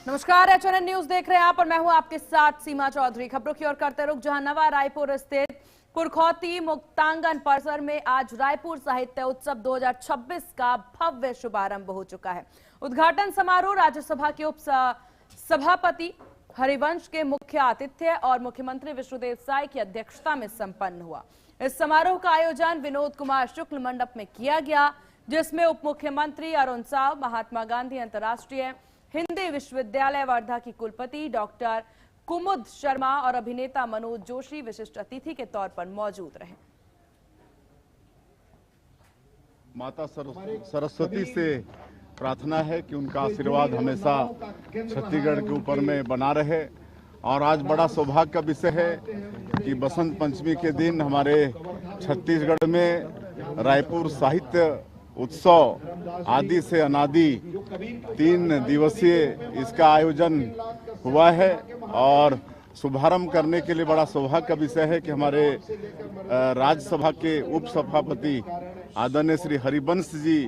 नमस्कार, HNN news देख रहे हैं आप और मैं हूं आपके साथ सीमा चौधरी। खबरों की ओर करते रुख जहां नवा रायपुर स्थित कुरखौती मुक्तांगन परिसर में आज रायपुर साहित्य उत्सव 2026 का भव्य शुभारंभ हो चुका है। उद्घाटन समारोह राज्यसभा के उप सभापति हरिवंश के मुख्य आतिथ्य और मुख्यमंत्री विष्णुदेव साय की अध्यक्षता में संपन्न हुआ। इस समारोह का आयोजन विनोद कुमार शुक्ल मंडप में किया गया, जिसमें उप मुख्यमंत्री अरुण साव, महात्मा गांधी अंतर्राष्ट्रीय हिंदी विश्वविद्यालय वर्धा की कुलपति डॉक्टर कुमुद शर्मा और अभिनेता मनोज जोशी विशिष्ट अतिथि के तौर पर मौजूद रहे। माता सरस्वती से प्रार्थना है कि उनका आशीर्वाद हमेशा छत्तीसगढ़ के ऊपर में बना रहे। और आज बड़ा सौभाग्य का विषय है कि बसंत पंचमी के दिन हमारे छत्तीसगढ़ में रायपुर साहित्य उत्सव आदि से अनादि 3 दिवसीय इसका आयोजन हुआ है। और शुभारंभ करने के लिए बड़ा सौभाग्य का विषय है कि हमारे राज्यसभा के उप सभापति आदरणीय श्री हरिवंश जी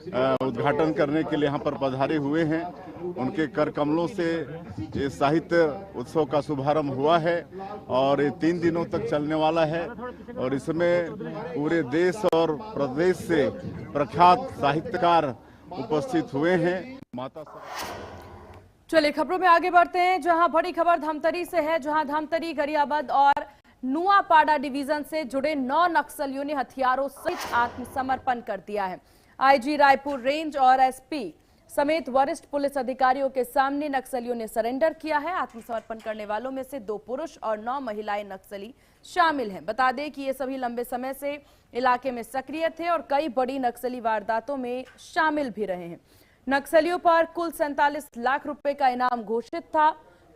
उद्घाटन करने के लिए यहाँ पर पधारे हुए हैं। उनके कर कमलों से ये साहित्य उत्सव का शुभारंभ हुआ है और ये 3 दिनों तक चलने वाला है। और इसमें पूरे देश और प्रदेश से प्रख्यात साहित्यकार उपस्थित हुए हैं। चलिए खबरों में आगे बढ़ते हैं, जहां बड़ी खबर धमतरी से है, जहां धमतरी, गरियाबंद और नुआपाड़ा डिवीजन से जुड़े 9 नक्सलियों ने हथियारों सहित आत्मसमर्पण कर दिया है। आईजी रायपुर रेंज और एसपी समेत वरिष्ठ पुलिस अधिकारियों के सामने नक्सलियों ने सरेंडर किया है। आत्मसमर्पण करने वालों में से 2 पुरुष और 9 महिलाएं नक्सली शामिल हैं। बता दें कि ये सभी लंबे समय से इलाके में सक्रिय थे और कई बड़ी नक्सली वारदातों में शामिल भी रहे हैं। नक्सलियों पर कुल 47 लाख रुपए का इनाम घोषित था।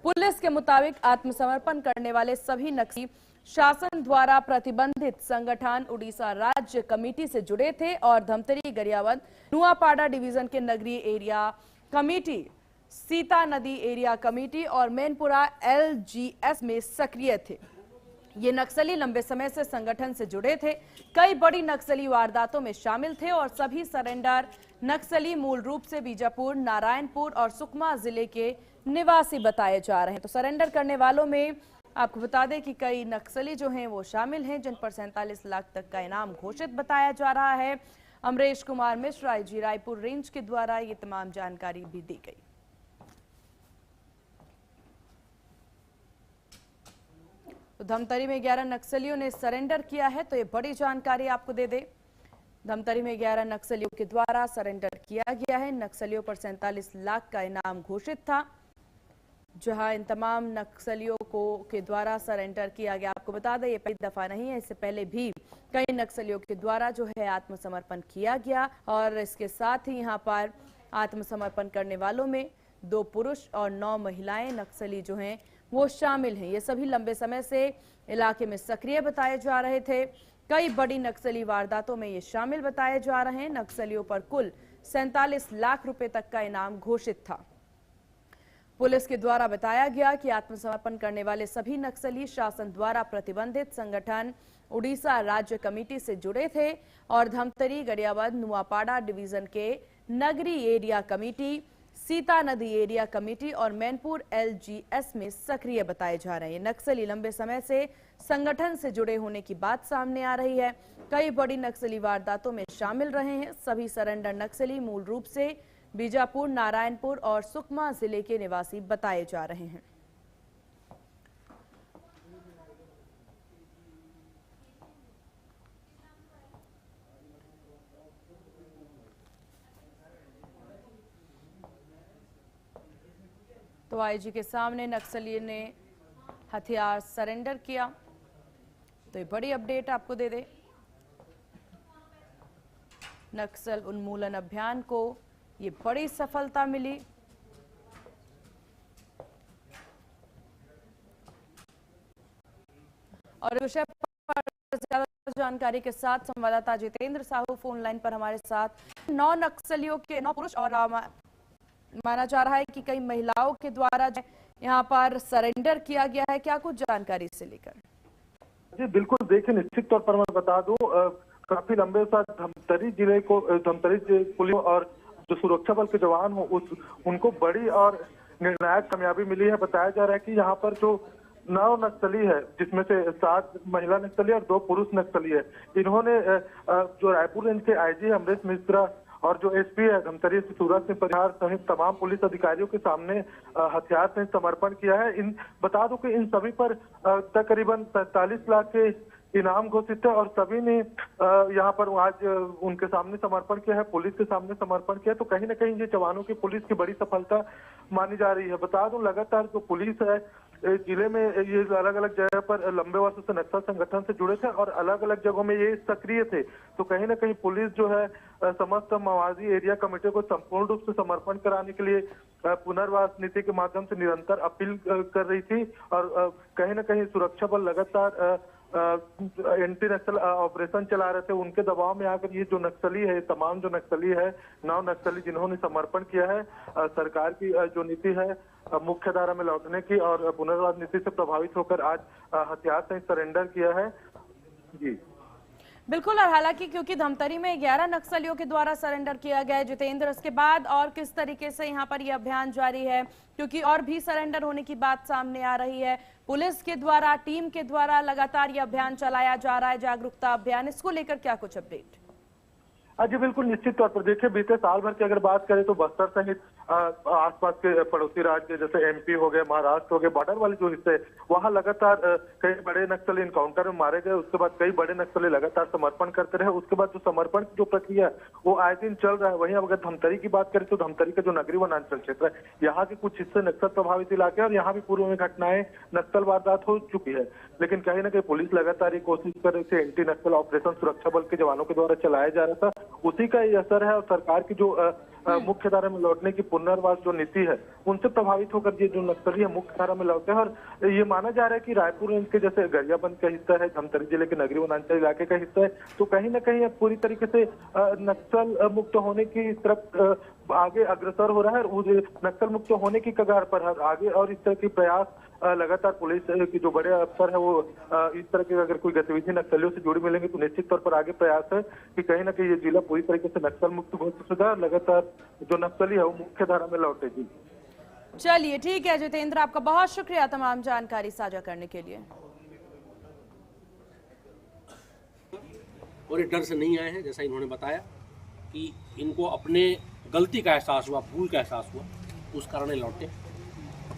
पुलिस के मुताबिक आत्मसमर्पण करने वाले सभी नक्सली शासन द्वारा प्रतिबंधित संगठन उड़ीसा राज्य कमेटी से जुड़े थे और धमतरी, गरियाबंद, नुआपाड़ा डिवीजन के नगरीय एरिया कमेटी, सीता नदी एरिया कमेटी और मैनपुरा LGS में सक्रिय थे। ये नक्सली लंबे समय से संगठन से जुड़े थे, कई बड़ी नक्सली वारदातों में शामिल थे और सभी सरेंडर नक्सली मूल रूप से बीजापुर, नारायणपुर और सुकमा जिले के निवासी बताए जा रहे हैं। तो सरेंडर करने वालों में आपको बता दें कि कई नक्सली जो हैं वो शामिल हैं, जिन पर 47 लाख तक का इनाम घोषित बताया जा रहा है। अमरेश कुमार मिश्र, आईजी रायपुर रेंज के द्वारा ये तमाम जानकारी भी दी गई। तो धमतरी में 11 नक्सलियों ने सरेंडर किया है, तो ये बड़ी जानकारी आपको दे दे। धमतरी में 11 नक्सलियों के द्वारा सरेंडर किया गया है। नक्सलियों पर 47 लाख का इनाम घोषित था, जहां इन तमाम नक्सलियों के द्वारा सरेंडर किया गया। आपको बता दें ये पहली दफा नहीं है, इससे पहले भी कई नक्सलियों के द्वारा जो है आत्मसमर्पण किया गया। और इसके साथ ही यहां पर आत्मसमर्पण करने वालों में 2 पुरुष और 9 महिलाएं नक्सली जो हैं वो शामिल हैं। ये सभी लंबे समय से इलाके में सक्रिय बताए जा रहे थे, कई बड़ी नक्सली वारदातों में ये शामिल बताए जा रहे हैं। नक्सलियों पर कुल 47 लाख रुपए तक का इनाम घोषित था। पुलिस के द्वारा बताया गया कि आत्मसमर्पण करने वाले सभी नक्सली शासन द्वारा प्रतिबंधित संगठन उड़ीसा राज्य कमेटी से जुड़े थे और धमतरी, गरियाबंद, नुआपाड़ा डिवीजन के नगरी एरिया कमेटी, सीता नदी एरिया कमेटी और मैनपुर LGS में सक्रिय बताए जा रहे हैं। नक्सली लंबे समय से संगठन से जुड़े होने की बात सामने आ रही है, कई बड़ी नक्सली वारदातों में शामिल रहे हैं। सभी सरेंडर नक्सली मूल रूप से बीजापुर, नारायणपुर और सुकमा जिले के निवासी बताए जा रहे हैं। तो आईजी के सामने नक्सली ने हथियार सरेंडर किया। तो ये बड़ी अपडेट आपको दे दे। नक्सल उन्मूलन अभियान को ये बड़ी सफलता मिली। और विषय पर ज्यादा जानकारी के साथ संवाददाता जितेंद्र साहू फोन लाइन पर हमारे साथ। 9 नक्सलियों के 9 पुरुष और माना जा रहा है कि कई महिलाओं के द्वारा यहाँ पर सरेंडर किया गया है, क्या कुछ जानकारी से लेकर? जी बिल्कुल, देखिए निश्चित तौर पर मैं बता दूं, काफी लंबे साथ धमतरी जिले को, धमतरी पुलिस और जो सुरक्षा बल के जवान हो उनको बड़ी और निर्णायक कामयाबी मिली है। बताया जा रहा है कि यहाँ पर जो 9 नक्सली है, जिसमें से 7 महिला नक्सली और 2 पुरुष नक्सली है, इन्होंने जो रायपुर रेंज के आईजी अमरेश मिश्रा और जो एसपी है धमतरी से सूरज सिंह परिहार सहित तमाम पुलिस अधिकारियों के सामने हथियार से समर्पण किया है। बता दूं कि इन सभी पर तकरीबन 45 लाख के इनाम घोषित है और सभी ने यहाँ पर आज उनके सामने समर्पण किया है, पुलिस के सामने समर्पण किया। तो कहीं ना कहीं ये जवानों की पुलिस की बड़ी सफलता मानी जा रही है। बता दूं लगातार जो पुलिस है जिले में ये अलग अलग जगह पर लंबे वर्षों से नक्सल संगठन से जुड़े थे और अलग अलग जगहों में ये सक्रिय थे। तो कहीं ना कहीं पुलिस जो है समस्त माओवादी एरिया कमेटी को संपूर्ण रूप से समर्पण कराने के लिए पुनर्वास नीति के माध्यम से निरंतर अपील कर रही थी और कहीं ना कहीं सुरक्षा बल लगातार एंटी नक्सल ऑपरेशन चला रहे थे। उनके दबाव में आकर ये जो नक्सली है, तमाम जो नक्सली है, 9 नक्सली जिन्होंने समर्पण किया है, सरकार की जो नीति है मुख्य धारा में लौटने की और पुनर्वास नीति से प्रभावित होकर आज हथियार से सरेंडर किया है। जी बिल्कुल। और हालांकि क्योंकि धमतरी में 11 नक्सलियों के द्वारा सरेंडर किया गया है जितेंद्र, इसके बाद और किस तरीके से यहाँ पर यह अभियान जारी है, क्योंकि और भी सरेंडर होने की बात सामने आ रही है। पुलिस के द्वारा, टीम के द्वारा लगातार यह अभियान चलाया जा रहा है, जागरूकता अभियान, इसको लेकर क्या कुछ अपडेट? जी बिल्कुल, निश्चित तौर पर देखिए बीते साल भर की अगर बात करें तो बस्तर सहित आसपास के पड़ोसी राज्य जैसे एमपी हो गए, महाराष्ट्र हो गए, बॉर्डर वाले जो हिस्से वहां लगातार कई बड़े नक्सली इनकाउंटर में मारे गए। उसके बाद कई बड़े नक्सली लगातार समर्पण करते रहे। उसके बाद जो समर्पण की जो प्रक्रिया है वो आए दिन चल रहा है। वहीं अगर धमतरी की बात करें तो धमतरी का जो नगरीय वनांचल क्षेत्र है, यहाँ के कुछ हिस्से नक्सल प्रभावित इलाके और यहाँ भी पूर्व में घटनाएं नक्सल वारदात हो चुकी है। लेकिन कहीं ना कहीं पुलिस लगातार ये कोशिश कर रही थी, एंटी नक्सल ऑपरेशन सुरक्षा बल के जवानों के द्वारा चलाया जा रहा था, उसी का ये असर है। और सरकार की जो मुख्य धारा में लौटने की पुनर्वास जो नीति है उनसे प्रभावित होकर ये जो नक्सली है मुख्य धारा में लौटे हैं। और ये माना जा रहा है कि रायपुर रेंज के जैसे गरियाबंद का हिस्सा है, धमतरी जिले के नगरीय वनांचल इलाके का हिस्सा है, तो कहीं ना कहीं अब पूरी तरीके से नक्सल मुक्त होने की तरफ आगे अग्रसर हो रहा है और नक्सल मुक्त होने की कगार पर है आगे। और इस तरह के प्रयास लगातार पुलिस के जो बड़े अफसर है वो इस तरह की अगर कोई गतिविधि नक्सलियों से जुड़ी मिलेंगे तो निश्चित तौर पर आगे प्रयास है कि कहीं ना कहीं ये जिला पूरी तरीके से नक्सल मुक्त घोषित होगा, लगातार जो नक्सली है वो मुख्य धारा में लौटेगी। चलिए ठीक है जितेंद्र, आपका बहुत शुक्रिया तमाम जानकारी साझा करने के लिए। और ये डर से नहीं आए हैं, जैसा इन्होंने बताया कि इनको अपने गलती का एहसास हुआ, भूल का एहसास हुआ, उस कारण लौटे।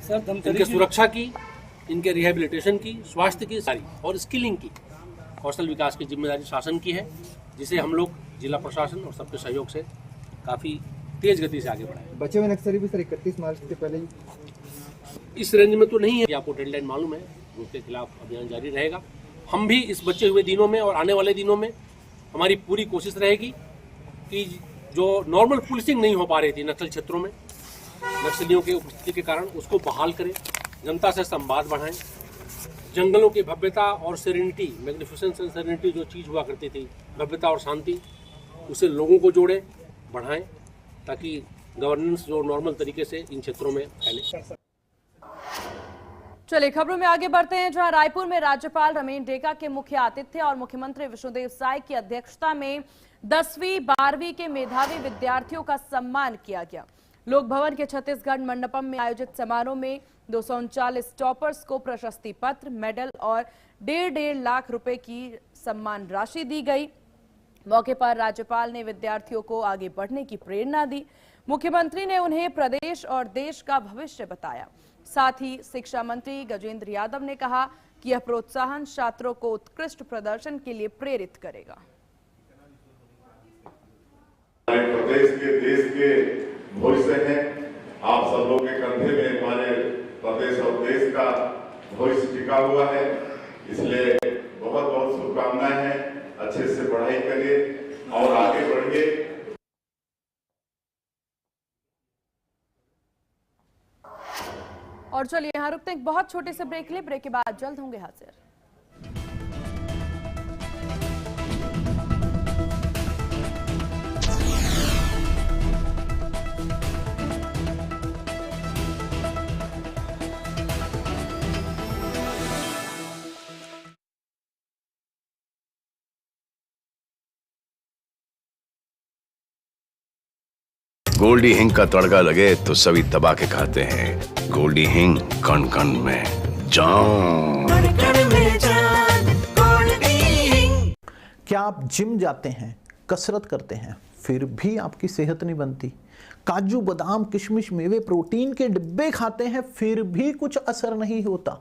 सर इनके सुरक्षा की, इनके रिहेबिलिटेशन की, स्वास्थ्य की सारी और स्किलिंग की, कौशल विकास की जिम्मेदारी शासन की है, जिसे हम लोग जिला प्रशासन और सबके सहयोग से काफ़ी तेज गति से आगे बढ़ाए। बचे हुए नक्सली भी सर 31 मार्च से पहले ही इस रेंज में तो नहीं है, आपको डेडलाइन मालूम है, उनके खिलाफ अभियान जारी रहेगा। हम भी इस बचे हुए दिनों में और आने वाले दिनों में हमारी पूरी कोशिश रहेगी कि जो नॉर्मल पुलिसिंग नहीं हो पा रही थी नक्सल क्षेत्रों में नक्सलियों की उपस्थिति के कारण, उसको बहाल करें, जनता से संवाद बढ़ाएं, जंगलों की भव्यता और सेरेनिटी, मैग्निफिसेंस एंड सेरेनिटी जो चीज़ हुआ करती थी, भव्यता और शांति, उसे लोगों को जोड़ें, बढ़ाएं, ताकि गवर्नेंस जो नॉर्मल तरीके से इन क्षेत्रों में फैले। चलिए खबरों में आगे बढ़ते हैं, जहां रायपुर में राज्यपाल रमेश डेका के मुख्य आतिथ्य और मुख्यमंत्री विष्णुदेव साय की अध्यक्षता में 10वीं 12वीं के मेधावी विद्यार्थियों का सम्मान किया गया। लोक भवन के छत्तीसगढ़ मंडपम में आयोजित समारोह में 239 टॉपर्स को प्रशस्ति पत्र, मेडल और 1.5 लाख रुपए की सम्मान राशि दी गई। मौके पर राज्यपाल ने विद्यार्थियों को आगे बढ़ने की प्रेरणा दी। मुख्यमंत्री ने उन्हें प्रदेश और देश का भविष्य बताया। साथ ही शिक्षा मंत्री गजेंद्र यादव ने कहा कि यह प्रोत्साहन छात्रों को उत्कृष्ट प्रदर्शन के लिए प्रेरित करेगा। प्रदेश के, देश के भविष्य है, आप सब लोगों के कंधे में हमारे प्रदेश और देश का भविष्य टिका हुआ है, इसलिए बहुत बहुत शुभकामनाएं हैं। अच्छे से पढ़ाई करिए और आगे बढ़िए। और चलिए यहाँ रुकते हैं एक बहुत छोटे से ब्रेक ले, ब्रेक के बाद जल्द होंगे हाजिर। गोल्डी हिंग का तड़का लगे तो सभी दबा के खाते हैं। गोल्डी हिंग, कण कण में जान। क्या आप जिम जाते हैं, कसरत करते हैं, फिर भी आपकी सेहत नहीं बनती? काजू बादाम किशमिश मेवे प्रोटीन के डिब्बे खाते हैं फिर भी कुछ असर नहीं होता?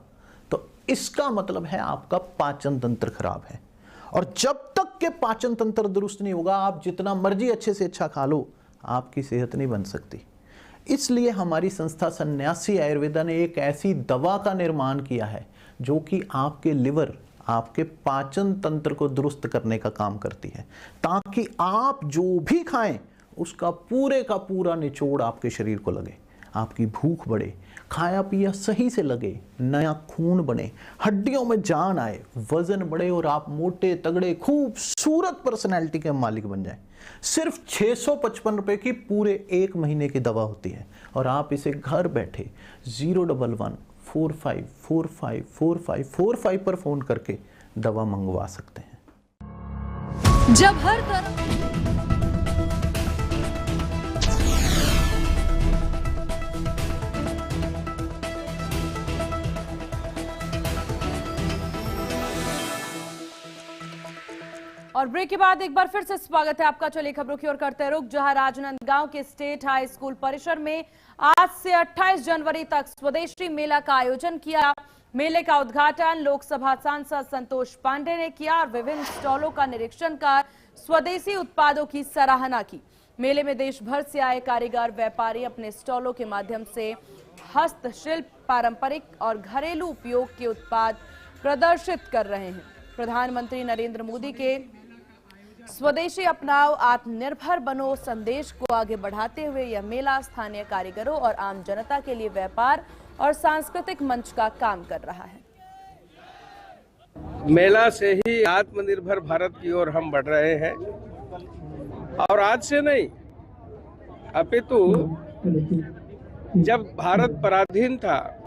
तो इसका मतलब है आपका पाचन तंत्र खराब है। और जब तक के पाचन तंत्र दुरुस्त नहीं होगा, आप जितना मर्जी अच्छे से अच्छा खा लो, आपकी सेहत नहीं बन सकती। इसलिए हमारी संस्था सन्यासी आयुर्वेदा ने एक ऐसी दवा का निर्माण किया है जो कि आपके लिवर, आपके पाचन तंत्र को दुरुस्त करने का काम करती है, ताकि आप जो भी खाएं उसका पूरे का पूरा निचोड़ आपके शरीर को लगे, आपकी भूख बढ़े, खाया पिया सही से लगे, नया खून बने, हड्डियों में जान आए, वजन बढ़े और आप मोटे तगड़े खूबसूरत पर्सनैलिटी के मालिक बन जाएं। सिर्फ 655 रुपए की पूरे 1 महीने की दवा होती है और आप इसे घर बैठे 011-45454545 पर फोन करके दवा मंगवा सकते हैं। जब हर तरफ और ब्रेक के बाद एक बार फिर से स्वागत है आपका। चलिए खबरों की ओर करते हैं रुख, जहां राजनांदगांव के स्टेट हाई स्कूल परिसर में आज से 28 जनवरी तक स्वदेशी मेला का आयोजन किया। मेले का उद्घाटन लोकसभा सांसद संतोष पांडे ने किया और विभिन्न स्टॉलों का निरीक्षण कर स्वदेशी उत्पादों की सराहना की। मेले में देश भर से आए कारीगर व्यापारी अपने स्टॉलों के माध्यम से हस्तशिल्प, पारंपरिक और घरेलू उपयोग के उत्पाद प्रदर्शित कर रहे हैं। प्रधानमंत्री नरेंद्र मोदी के स्वदेशी अपनाओ, आत्मनिर्भर बनो संदेश को आगे बढ़ाते हुए यह मेला स्थानीय कारीगरों और आम जनता के लिए व्यापार और सांस्कृतिक मंच का काम कर रहा है। मेला से ही आत्मनिर्भर भारत की ओर हम बढ़ रहे हैं और आज से नहीं, अपितु जब भारत पराधीन था,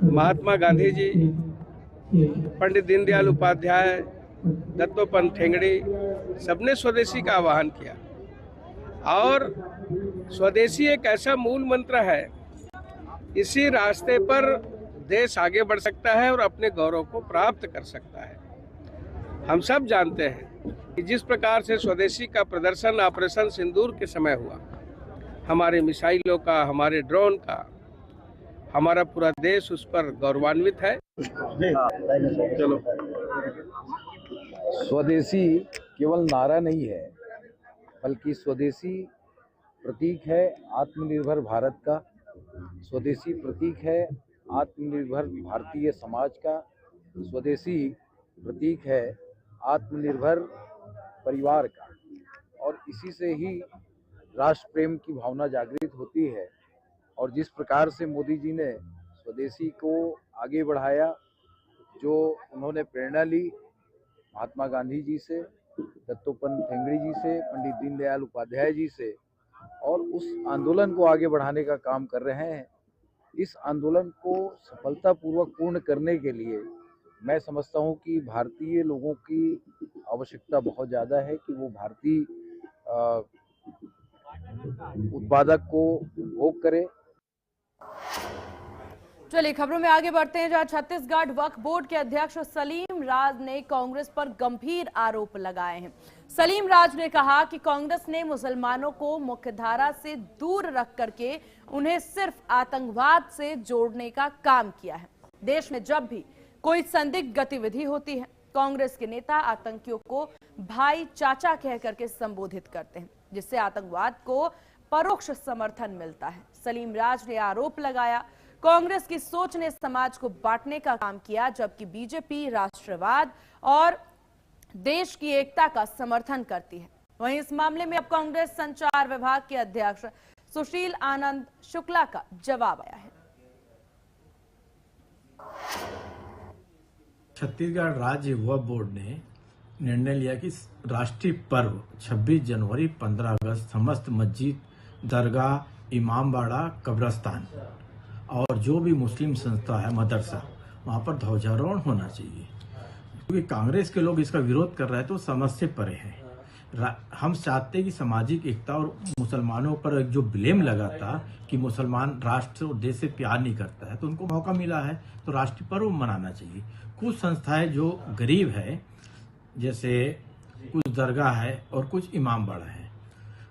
महात्मा गांधी जी, पंडित दीनदयाल उपाध्याय, दत्तोपंत ठेंगड़ी, सबने स्वदेशी का आह्वान किया और स्वदेशी एक ऐसा मूल मंत्र है, इसी रास्ते पर देश आगे बढ़ सकता है और अपने गौरव को प्राप्त कर सकता है। हम सब जानते हैं कि जिस प्रकार से स्वदेशी का प्रदर्शन ऑपरेशन सिंदूर के समय हुआ, हमारे मिसाइलों का, हमारे ड्रोन का, हमारा पूरा देश उस पर गौरवान्वित है। चलो, स्वदेशी केवल नारा नहीं है, बल्कि स्वदेशी प्रतीक है आत्मनिर्भर भारत का, स्वदेशी प्रतीक है आत्मनिर्भर भारतीय समाज का, स्वदेशी प्रतीक है आत्मनिर्भर परिवार का। और इसी से ही राष्ट्र प्रेम की भावना जागृत होती है। और जिस प्रकार से मोदी जी ने स्वदेशी को आगे बढ़ाया, जो उन्होंने प्रेरणा ली महात्मा गांधी जी से, दत्तोपंत ठेंगड़ी जी से, पंडित दीनदयाल उपाध्याय जी से, और उस आंदोलन को आगे बढ़ाने का काम कर रहे हैं। इस आंदोलन को सफलतापूर्वक पूर्ण करने के लिए मैं समझता हूं कि भारतीय लोगों की आवश्यकता बहुत ज़्यादा है कि वो भारतीय उत्पादक को उपभोग करे। चलिए खबरों में आगे बढ़ते हैं, जहां छत्तीसगढ़ वक्फ बोर्ड के अध्यक्ष सलीम राज ने कांग्रेस पर गंभीर आरोप लगाए हैं। सलीम राज ने कहा कि कांग्रेस ने मुसलमानों को मुख्यधारा से दूर रख करके उन्हें सिर्फ आतंकवाद से जोड़ने का काम किया है। देश में जब भी कोई संदिग्ध गतिविधि होती है, कांग्रेस के नेता आतंकियों को भाई चाचा कह करके संबोधित करते हैं, जिससे आतंकवाद को परोक्ष समर्थन मिलता है। सलीम राज ने आरोप लगाया कांग्रेस की सोच ने समाज को बांटने का काम किया, जबकि बीजेपी राष्ट्रवाद और देश की एकता का समर्थन करती है। वहीं इस मामले में अब कांग्रेस संचार विभाग के अध्यक्ष सुशील आनंद शुक्ला का जवाब आया है। छत्तीसगढ़ राज्य वक्फ बोर्ड ने निर्णय लिया कि राष्ट्रीय पर्व 26 जनवरी 15 अगस्त समस्त मस्जिद, दरगाह, इमामबाड़ा, कब्रस्तान और जो भी मुस्लिम संस्था है, मदरसा, वहाँ पर ध्वजारोहण होना चाहिए। क्योंकि कांग्रेस के लोग इसका विरोध कर रहे हैं तो समझ से परे है। हम चाहते कि सामाजिक एकता और मुसलमानों पर जो ब्लेम लगा था कि मुसलमान राष्ट्र और देश से प्यार नहीं करता है, तो उनको मौका मिला है तो राष्ट्रीय पर्व मनाना चाहिए। कुछ संस्थाएं जो गरीब है, जैसे कुछ दरगाह है और कुछ इमाम बाड़ा है,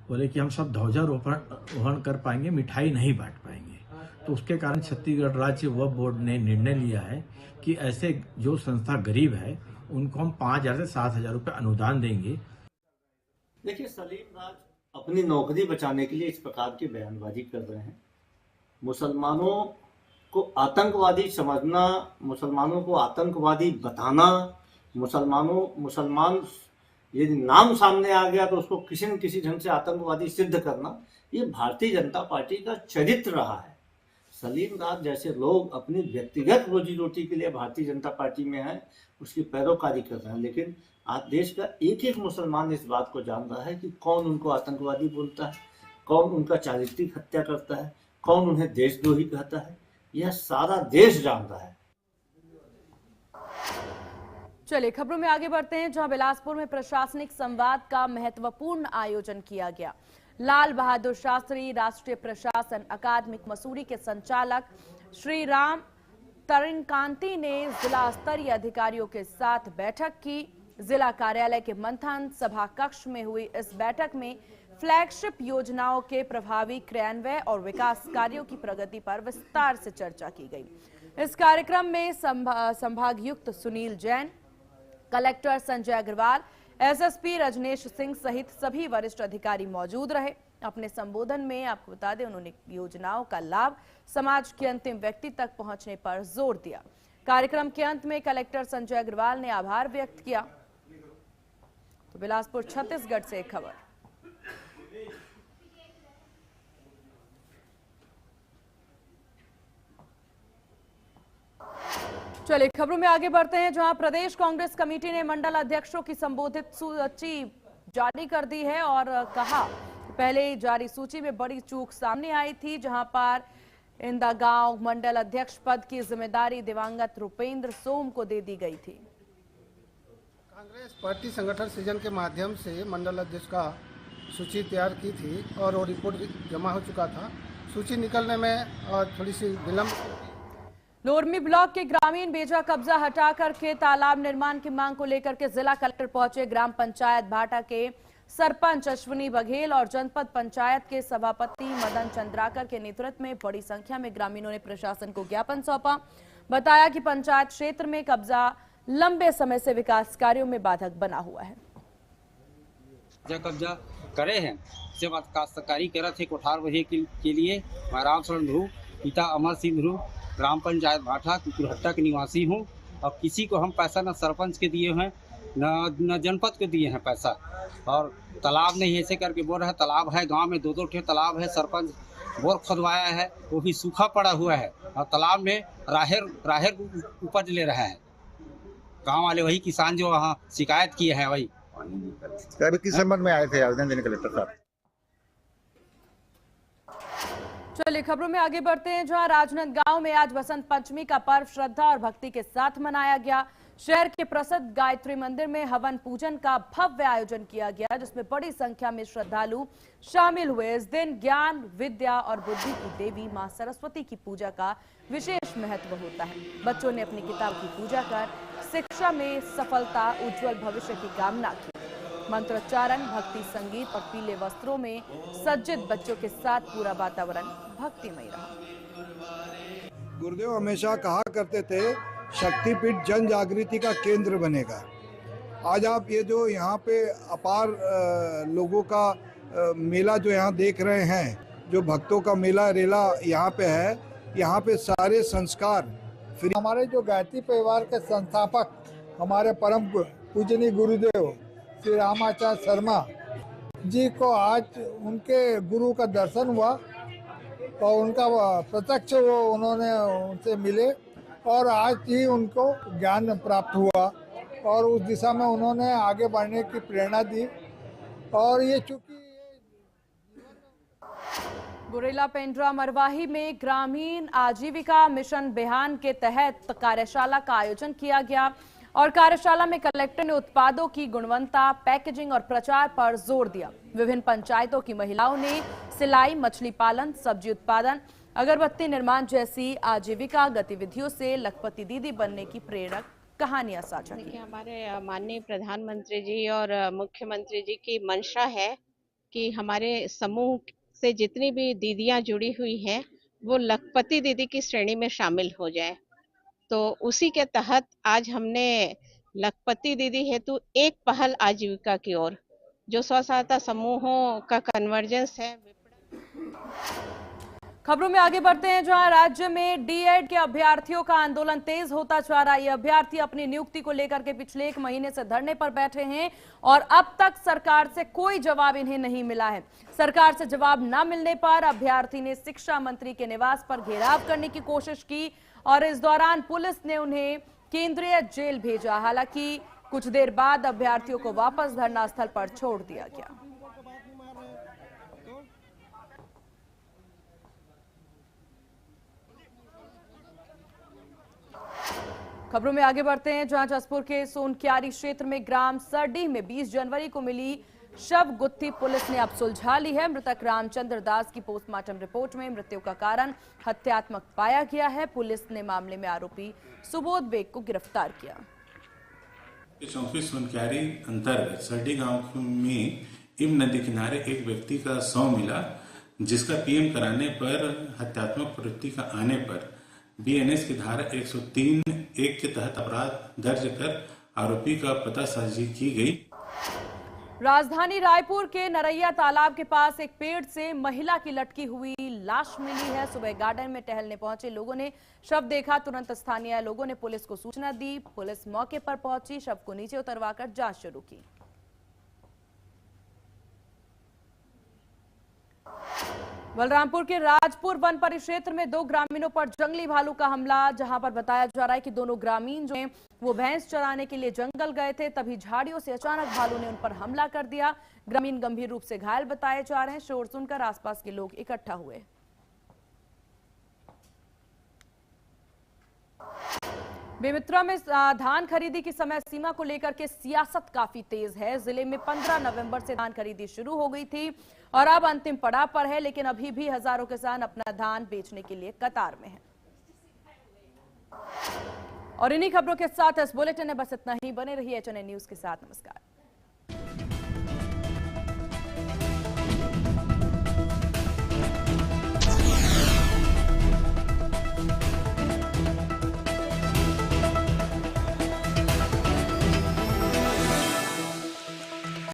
बोले कि हम सब ध्वजारोहण कर पाएंगे, मिठाई नहीं बांट पाएंगे। तो उसके कारण छत्तीसगढ़ राज्य वक्फ बोर्ड ने निर्णय लिया है कि ऐसे जो संस्था गरीब है उनको हम 5,000 से 7,000 रुपये अनुदान देंगे। देखिए, सलीम राज अपनी नौकरी बचाने के लिए इस प्रकार की बयानबाजी कर रहे हैं। मुसलमानों को आतंकवादी समझना, मुसलमानों को आतंकवादी बताना, मुसलमान यदि नाम सामने आ गया तो उसको किसी न किसी ढंग से आतंकवादी सिद्ध करना, ये भारतीय जनता पार्टी का चरित्र रहा है। सलीम राज जैसे लोग अपनी व्यक्तिगत रोजी रोटी के लिए भारतीय जनता पार्टी में हैं, उसकी पैरोकारी कर रहे हैं, लेकिन आज देश का एक एक मुसलमान इस बात को जान रहा है कि कौन उनको आतंकवादी बोलता है, कौन उनका चारित्रिक हत्या करता है, कौन उन्हें देशद्रोही कहता है, यह सारा देश जान रहा है। चलिए खबरों में आगे बढ़ते हैं, जहां बिलासपुर में प्रशासनिक संवाद का महत्वपूर्ण आयोजन किया गया। लाल बहादुर शास्त्री राष्ट्रीय प्रशासन अकादमिक मसूरी के संचालक श्री राम तरिणकांति ने जिला स्तरीय अधिकारियों के साथ बैठक की। जिला कार्यालय के मंथन सभा कक्ष में हुई इस बैठक में फ्लैगशिप योजनाओं के प्रभावी क्रियान्वयन और विकास कार्यों की प्रगति पर विस्तार से चर्चा की गई। इस कार्यक्रम में संभागायुक्त सुनील जैन, कलेक्टर संजय अग्रवाल, एसएसपी रजनेश सिंह सहित सभी वरिष्ठ अधिकारी मौजूद रहे। अपने संबोधन में आपको बता दें, उन्होंने योजनाओं का लाभ समाज के अंतिम व्यक्ति तक पहुंचने पर जोर दिया। कार्यक्रम के अंत में कलेक्टर संजय अग्रवाल ने आभार व्यक्त किया। तो बिलासपुर छत्तीसगढ़ से एक खबर। चलिए खबरों में आगे बढ़ते हैं, जहां प्रदेश कांग्रेस कमेटी ने मंडल अध्यक्षों की संबोधित सूची जारी कर दी है और कहा पहले जारी सूची में बड़ी चूक सामने आई थी, जहां पर इंदागांव मंडल अध्यक्ष पद की जिम्मेदारी दिवंगत रुपेंद्र सोम को दे दी गई थी। कांग्रेस पार्टी संगठन सृजन के माध्यम से मंडल अध्यक्ष का सूची तैयार की थी और वो रिपोर्ट जमा हो चुका था। सूची निकलने में थोड़ी सी विलम्ब। लोरमी ब्लॉक के ग्रामीण बेजा कब्जा हटा करके तालाब निर्माण की मांग को लेकर के जिला कलेक्टर पहुंचे। ग्राम पंचायत भाटा के सरपंच अश्विनी बघेल और जनपद पंचायत के सभापति मदन चंद्राकर के नेतृत्व में बड़ी संख्या में ग्रामीणों ने प्रशासन को ज्ञापन सौंपा। बताया कि पंचायत क्षेत्र में कब्जा लंबे समय से विकास कार्यों में बाधक बना हुआ है। कब्जा करे हैं, जब काश्तकारी करे थे कोठार वही के लिए मैं राम शरण ध्रुव, पिता अमर सिंह ध्रुव, ग्राम पंचायत भाटा कुकुरहट्टा के निवासी हूँ। और किसी को हम पैसा न सरपंच के दिए हैं न जनपद को दिए हैं पैसा। और तालाब नहीं ऐसे करके बोल रहे हैं, तालाब है गांव में 2-2 ठे तालाब है, सरपंच बोर खुदवाया है, वो भी सूखा पड़ा हुआ है और तालाब में राहेर उपज ले रहा है। गांव वाले वही किसान जो वहाँ शिकायत किए हैं वही। किस संबंध में आए थे आवेदन देने कलेक्टर साहब? चलिए खबरों में आगे बढ़ते हैं, जहां राजनांदगांव में आज बसंत पंचमी का पर्व श्रद्धा और भक्ति के साथ मनाया गया। शहर के प्रसिद्ध गायत्री मंदिर में हवन पूजन का भव्य आयोजन किया गया, जिसमें बड़ी संख्या में श्रद्धालु शामिल हुए। इस दिन ज्ञान, विद्या और बुद्धि की देवी मां सरस्वती की पूजा का विशेष महत्व होता है। बच्चों ने अपनी किताब की पूजा कर शिक्षा में सफलता, उज्जवल भविष्य की कामना की। मंत्रोच्चारण, भक्ति संगीत और पीले वस्त्रों में सज्जित बच्चों के साथ पूरा वातावरण भक्तिमय रहा। गुरुदेव हमेशा कहा करते थे, शक्तिपीठ जन जागृति का केंद्र बनेगा। आज आप ये जो यहाँ पे अपार लोगों का मेला जो यहाँ देख रहे हैं, जो भक्तों का मेला रेला यहाँ पे है, यहाँ पे सारे संस्कार फ्री। हमारे जो गायत्री परिवार के संस्थापक हमारे परम पूजनीय गुरुदेव श्री रामाचार्य शर्मा जी को आज उनके गुरु का दर्शन हुआ और उनका प्रत्यक्ष वो उन्होंने उनसे मिले और आज ही उनको ज्ञान प्राप्त हुआ और उस दिशा में उन्होंने आगे बढ़ने की प्रेरणा दी। और ये चूंकि गुरेला पेंड्रा मरवाही में ग्रामीण आजीविका मिशन बिहान के तहत कार्यशाला का आयोजन किया गया। और कार्यशाला में कलेक्टर ने उत्पादों की गुणवत्ता, पैकेजिंग और प्रचार पर जोर दिया। विभिन्न पंचायतों की महिलाओं ने सिलाई, मछली पालन, सब्जी उत्पादन, अगरबत्ती निर्माण जैसी आजीविका गतिविधियों से लखपति दीदी बनने की प्रेरक कहानियां साझा की। हमारे माननीय प्रधानमंत्री जी और मुख्यमंत्री जी की मंशा है कि हमारे समूह से जितनी भी दीदियां जुड़ी हुई हैं वो लखपति दीदी की श्रेणी में शामिल हो जाए। तो उसी के तहत आज हमने लखपति दीदी हेतु एक पहल आजीविका की ओर, जो स्व सहायता समूहों का कन्वर्जेंस है। खबरों में आगे बढ़ते हैं, जहां राज्य में डीएड के अभ्यर्थियों का आंदोलन तेज होता जा रहा है। ये अभ्यर्थी अपनी नियुक्ति को लेकर के पिछले 1 महीने से धरने पर बैठे हैं और अब तक सरकार से कोई जवाब इन्हें नहीं मिला है। सरकार से जवाब न मिलने पर अभ्यर्थी ने शिक्षा मंत्री के निवास पर घेराव करने की कोशिश की और इस दौरान पुलिस ने उन्हें केंद्रीय जेल भेजा। हालांकि कुछ देर बाद अभ्यर्थियों को वापस धरना स्थल पर छोड़ दिया गया। खबरों में आगे बढ़ते हैं, जहां जसपुर के सोनक्यारी क्षेत्र में ग्राम सरडीह में 20 जनवरी को मिली शव गुत्थी पुलिस ने अब सुलझा ली है। मृतक रामचंद्र दास की पोस्टमार्टम रिपोर्ट में मृत्यु का कारण हत्यात्मक पाया गया है। पुलिस ने मामले में आरोपी सुबोध बेग को गिरफ्तार किया। चौकी सोनक्यारी अंतर्गत सरडी गांव में इम नदी किनारे एक व्यक्ति का शव मिला, जिसका पीएम कराने पर हत्यात्मक प्रवृत्ति का आने पर बीएनएस की धारा 103(1) के तहत अपराध दर्ज कर आरोपी का पतासाजी की गई। राजधानी रायपुर के नरैया तालाब के पास एक पेड़ से महिला की लटकी हुई लाश मिली है। सुबह गार्डन में टहलने पहुंचे लोगों ने शव देखा। तुरंत स्थानीय लोगों ने पुलिस को सूचना दी। पुलिस मौके पर पहुंची, शव को नीचे उतरवाकर जांच शुरू की। बलरामपुर के राजपुर वन परिक्षेत्र में 2 ग्रामीणों पर जंगली भालू का हमला, जहां पर बताया जा रहा है कि दोनों ग्रामीण जो हैं वो भैंस चराने के लिए जंगल गए थे, तभी झाड़ियों से अचानक भालू ने उन पर हमला कर दिया। ग्रामीण गंभीर रूप से घायल बताए जा रहे हैं। शोर सुनकर आसपास के लोग इकट्ठा हुए। बेमित्रा में धान खरीदी की समय सीमा को लेकर के सियासत काफी तेज है। जिले में 15 नवंबर से धान खरीदी शुरू हो गई थी और अब अंतिम पड़ाव पर है, लेकिन अभी भी हजारों किसान अपना धान बेचने के लिए कतार में हैं। और इन्हीं खबरों के साथ इस बुलेटिन में बस इतना ही। बने रहिए HNN न्यूज के साथ। नमस्कार।